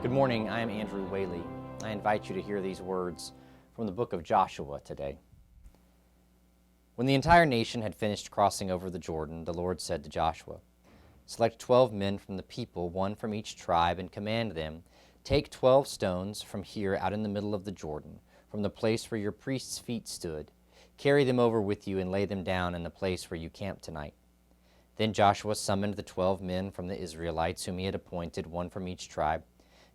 Good morning, I am Andrew Whaley. I invite you to hear these words from the book of Joshua today. When the entire nation had finished crossing over the Jordan, the Lord said to Joshua, "Select 12 men from the people, one from each tribe, and command them, 'Take 12 stones from here out in the middle of the Jordan, from the place where your priests' feet stood. Carry them over with you and lay them down in the place where you camp tonight.' Then Joshua summoned the 12 men from the Israelites whom he had appointed, one from each tribe.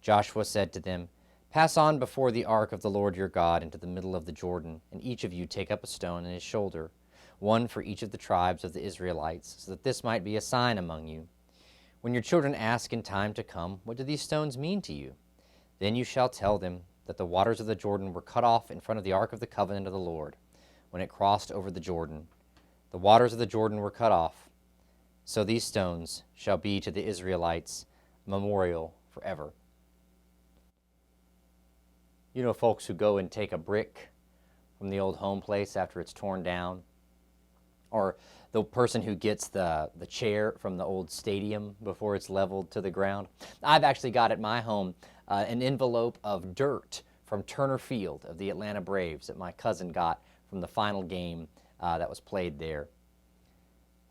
Joshua said to them, 'Pass on before the ark of the Lord your God into the middle of the Jordan, and each of you take up a stone in his shoulder, one for each of the tribes of the Israelites, so that this might be a sign among you. When your children ask in time to come, 'What do these stones mean to you?' then you shall tell them that the waters of the Jordan were cut off in front of the ark of the covenant of the Lord, when it crossed over the Jordan. The waters of the Jordan were cut off. So these stones shall be to the Israelites a memorial forever." You know folks who go and take a brick from the old home place after it's torn down? Or the person who gets the chair from the old stadium before it's leveled to the ground? I've actually got at my home an envelope of dirt from Turner Field of the Atlanta Braves that my cousin got from the final game that was played there.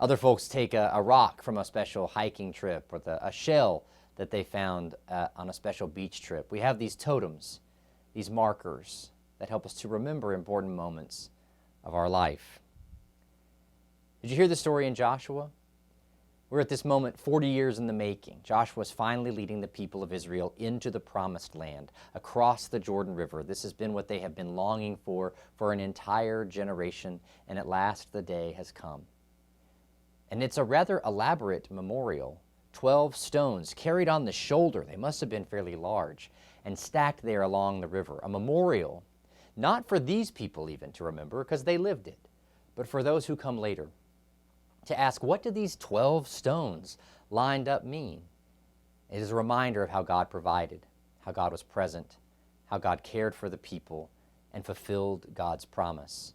Other folks take a rock from a special hiking trip, or a shell that they found on a special beach trip. We have these totems, these markers that help us to remember important moments of our life. Did you hear the story in Joshua? We're at this moment 40 years in the making. Joshua's finally leading the people of Israel into the promised land, across the Jordan River. This has been what they have been longing for an entire generation, and at last the day has come. And it's a rather elaborate memorial. 12 stones carried on the shoulder. They must have been fairly large, and stacked there along the river. A memorial, not for these people even to remember, because they lived it, but for those who come later, to ask, what do these 12 stones lined up mean? It is a reminder of how God provided, how God was present, how God cared for the people, and fulfilled God's promise.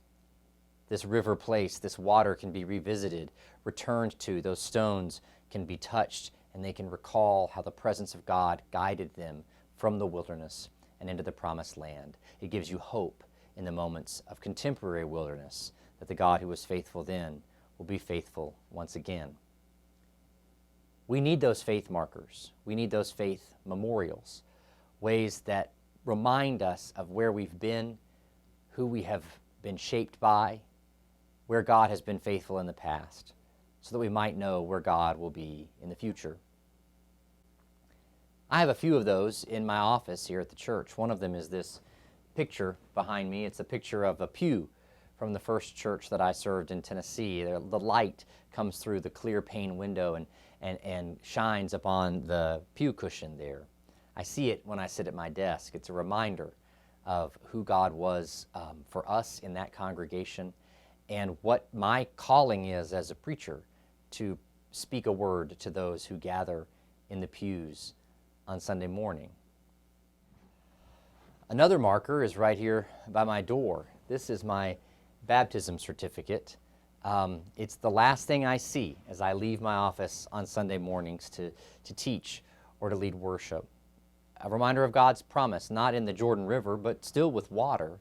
This river place, this water can be revisited, returned to. Those stones can be touched, and they can recall how the presence of God guided them from the wilderness and into the promised land. It gives you hope in the moments of contemporary wilderness that the God who was faithful then will be faithful once again. We need those faith markers. We need those faith memorials, ways that remind us of where we've been, who we have been shaped by, where God has been faithful in the past, so that we might know where God will be in the future. I have a few of those in my office here at the church. One of them is this picture behind me. It's a picture of a pew from the first church that I served in Tennessee. The light comes through the clear pane window and shines upon the pew cushion there. I see it when I sit at my desk. It's a reminder of who God was for us in that congregation, and what my calling is as a preacher, to speak a word to those who gather in the pews on Sunday morning. Another marker is right here by my door. This is my baptism certificate. It's the last thing I see as I leave my office on Sunday mornings to teach or to lead worship. A reminder of God's promise, not in the Jordan River, but still with water,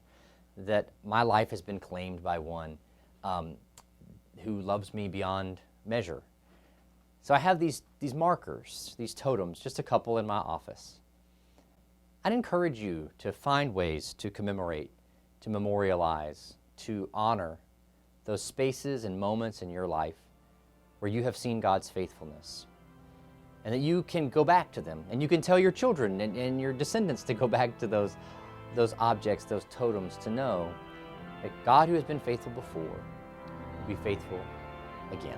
that my life has been claimed by one who loves me beyond measure. So I have these markers, these totems, just a couple in my office. I'd encourage you to find ways to commemorate, to memorialize, to honor those spaces and moments in your life where you have seen God's faithfulness, and that you can go back to them, and you can tell your children and your descendants to go back to those objects, those totems, to know that God, who has been faithful before, will be faithful again.